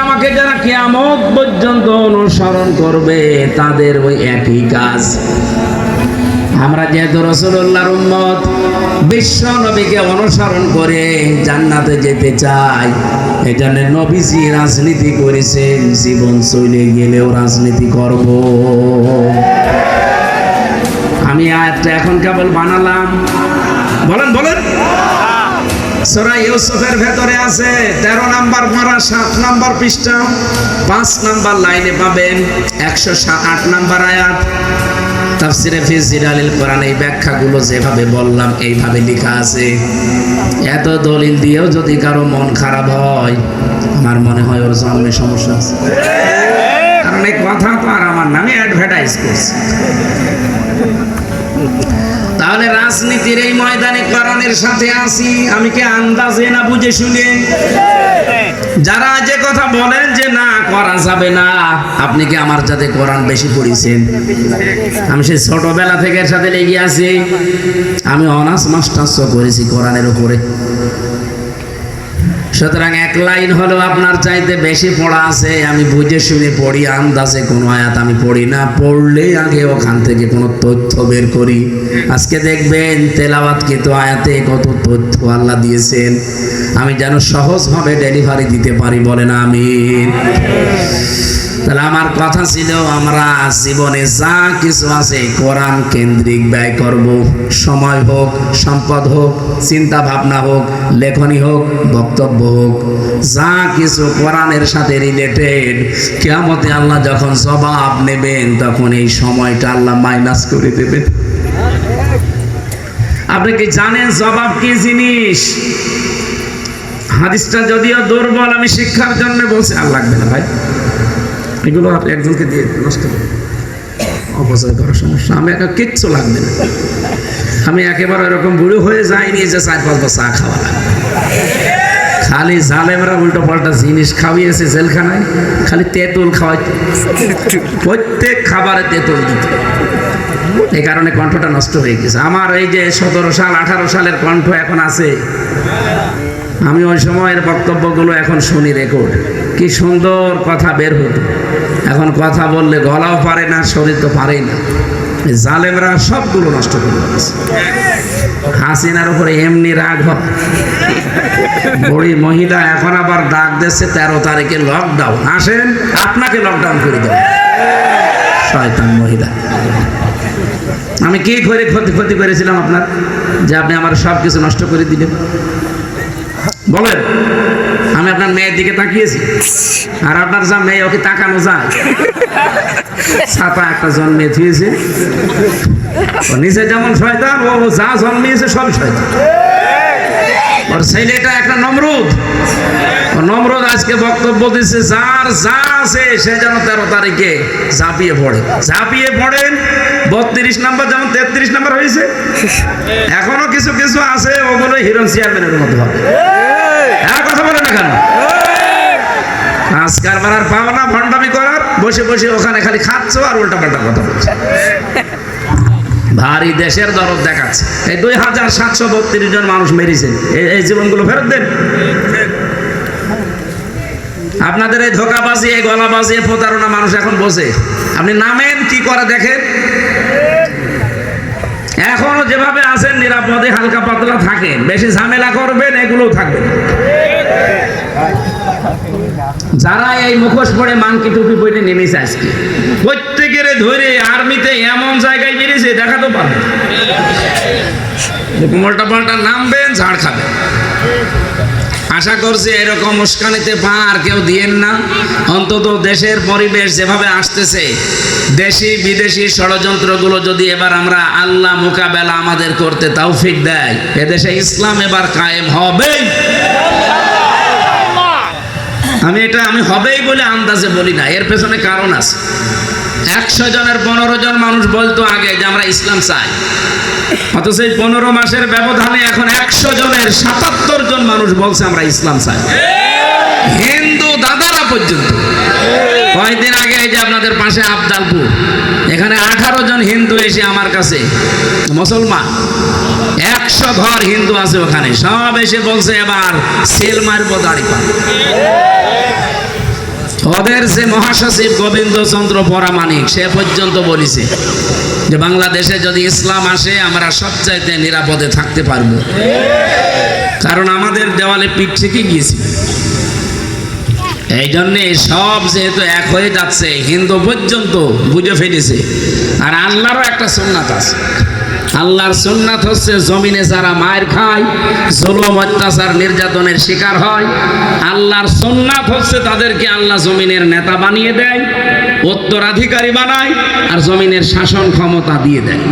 আমাকে যারা কিয়ামত পর্যন্ত অনুসরণ করবে তাদের ওই একই কাজ। আমরা যেহেতু রাসূলুল্লাহর উম্মত, বিশ্ব নবীকে অনুসরণ করে জান্নাতে যেতে চাই, এজন্য নবীজি রাজনীতি করেছেন, জীবন চলে গেলেও রাজনীতি করব। আমি আয়াতটা এখন কেবল বানালাম। বলেন বলেন। সূরা ইউসুফের ভেতরে আছে 13 নম্বর পারা 7 নম্বর পৃষ্ঠা 5 নম্বর লাইনে পাবেন 108 নম্বর আয়াত। তাফসিরে ফি জিলালিল কোরআন এই ব্যাখ্যাগুলো যেভাবে বললাম এইভাবে লেখা আছে। এত দলিল দিয়েও যদি কারো মন খারাপ হয়, আমার মনে হয় ওর জন্মে সমস্যা আছে। কারণ এই কথা তো আর আমার নামে অ্যাডভার্টাইজ করছে। তাহলে রাজনীতির এই ময়দানে কোরআনের সাথে আসি আমি কি আন্দাজে না বুঝে শুনে? যারা যে কথা বলেন যে না করা যাবে না, আপনি কি আমার সাথে কোরআন বেশি পড়েছেন? আমি সেই ছোটবেলা থেকে এর সাথে লেগে আছি। আমি অনার্স মাস্টার্স করেছি কোরআনের উপরে। সুতরাং এক লাইন হলো আপনার চাইতে বেশি পড়া আছে। আমি বুঝে শুনে পড়ি, আন্দাজে কোনো আয়াত আমি পড়ি না। পড়লেই আগে ওখান থেকে কোনো তথ্য বের করি। আজকে দেখবেন তেলাওয়াতকৃত আয়াতে কত তথ্য আল্লাহ দিয়েছেন, আমি যেন সহজভাবে ডেলিভারি দিতে পারি। বলেন আমিন। তাহলে আমার কথা ছিল আমরা জীবনে যা কিছু আছে কোরআন কেন্দ্রিক ব্যয় করব। সময় হোক, সম্পদ হোক, চিন্তা ভাবনা হোক, লেখনী হোক, বক্তব্য হোক, যা কিছু কোরআনের সাথে রিলেটেড। কিয়ামতে আল্লাহ যখন জবাব নেবেন তখন এই সময়টা আল্লাহ মাইনাস করে দেবেন। আপনি কি জানেন জবাব কি জিনিস? হাদিসটা যদিও দুর্বল, আমি শিক্ষার জন্য বলছি। আর লাগবে না ভাই, এগুলো আপনি একজনকে দিয়ে নষ্ট করবেন, অপচয় করার সমস্যা। আমি একা কিচ্ছু লাগবে না। আমি একেবারে এরকম বুড়ো হয়ে যাইনি যে 4-5 চা খাওয়া লাগবে। খালি জালেমরা উল্টো পাল্টা জিনিস খাওয়িয়েছে জেলখানায়, খালি তেঁতুল খাওয়াইতে, প্রত্যেক খাবারে তেঁতুল দিত। এই কারণে কণ্ঠটা নষ্ট হয়ে গেছে আমার। এই যে 17 সাল 18 সালের কণ্ঠ এখন আছে। আমি ওই সময়ের বক্তব্যগুলো এখন শুনি রেকর্ড। কি সুন্দর কথা বের হতো। এখন কথা বললে গলাও পারে না, শরীর তো পারেই না। জালেমরা সবগুলো নষ্ট করে দিয়েছে। হাসিনার উপরে এমনি রাগ হয়। বুড়ি মহিলা এখন আবার ডাক দিচ্ছে 13 তারিখে লকডাউন। আসেন, আপনাকে লকডাউন করে দেব। শয়তান মহিলা। আমি কি করে ক্ষতি করেছিলাম আপনার, যে আপনি আমার সব কিছু নষ্ট করে দিলেন? বলেন। আমি আপনার মেয়ের দিকে তাকিয়েছি, আর আপনার যা মেয়ে ওকে তাকানো যায়? ছাতা একটা জন্মে থিয়েছে, ও নিচে যেমন শয়তান, ও যা জন্মিয়েছে সব শয়তান। ওর ছেলেটা একটা নমরুদ। ও নমরুদ আজকে বক্তব্য দিচ্ছে যার যা আছে সে যেন 13 তারিখে ঝাঁপিয়ে পড়ে। ঝাঁপিয়ে পড়েন 32 নম্বর যেমন 33 নম্বর হয়েছে। এখনো কিছু কিছু আছে, ওগুলো হিরণ চেয়ারম্যানের মতো হবে। কথা বলে না কেন? আজকাল বাড়ার পাওনা ভণ্ডামি করার, বসে বসে ওখানে খালি খাচ্ছ আর উল্টা পাল্টা কথা বলছে। ভারী দেশের দরদ দেখাচ্ছে। এই 2732 জন মানুষ মেরেছেন, এই জীবনগুলো ফেরত দেন। আপনাদের এই ধোকাবাজি, এই গলাবাজি, প্রতারণা মানুষ এখন বসে। আপনি নামেন, কি করে দেখেন। এখনো যেভাবে আছেন নিরাপদে হালকা পাতলা থাকেন, বেশি ঝামেলা করবেন এগুলোও থাকবে। যারা এই মুখোশ পরে মানকি টুপি পরে নেমেছে আজকে, প্রত্যেকের ধরে আর্মিতে এমন জায়গায় বেরিয়েছে দেখাতে পারবে। উল্টা পাল্টা নামবেন, ঝাড় খাবেন। আশা করছি এরকম উস্কানিতে পা আর কেউ দিয়েন না। অন্তত দেশের পরিবেশ যেভাবে আসতেছে, দেশি বিদেশি ষড়যন্ত্রগুলো যদি এবার আমরা আল্লাহ মোকাবেলা আমাদের করতে তৌফিক দেয়, এদেশে ইসলাম এবার কায়েম হবে। আমি হবেই বলে আন্দাজে বলি না, এর পেছনে কারণ আছে। 100 জনের 15 জন মানুষ বলতো আগে যে আমরা ইসলাম চাই, অথচ এই 15 মাসের ব্যবধানে এখন 100 জনের 77 জন মানুষ বলছে আমরা ইসলাম চাই। হিন্দু দাদারা পর্যন্ত। কয়েকদিন আগে এই যে আপনাদের পাশে আবদালপুর, এখানে 18 জন হিন্দু এসে আমার কাছে, মুসলমান 100 ঘর হিন্দু আছে ওখানে, সব এসে বলছে এবার সেল মারবো দাড়ি পা। ওদের যে মহাসচিব গোবিন্দচন্দ্র পরামানিক সে পর্যন্ত বলেছে যে বাংলাদেশে যদি ইসলাম আসে আমরা সবচাইতে নিরাপদে থাকতে পারবো, কারণ আমাদের দেওয়ালে পিঠ থেকে গিয়েছি। এই জন্যে সব যেহেতু এক হয়ে যাচ্ছে, হিন্দু পর্যন্ত বুঝে ফেলেছে। আর আল্লাহরও একটা সুন্নাত আছে। আল্লাহর সুন্নাত হচ্ছে জমিনে যারা মায়ের খায়, জুলুম অত্যাচার নির্যাতনের শিকার হয়, আল্লাহর সুন্নাত হচ্ছে তাদেরকে আল্লাহ জমিনের নেতা বানিয়ে দেয়, উত্তরাধিকারী বানায়, আর জমিনের শাসন ক্ষমতা দিয়ে দেয়।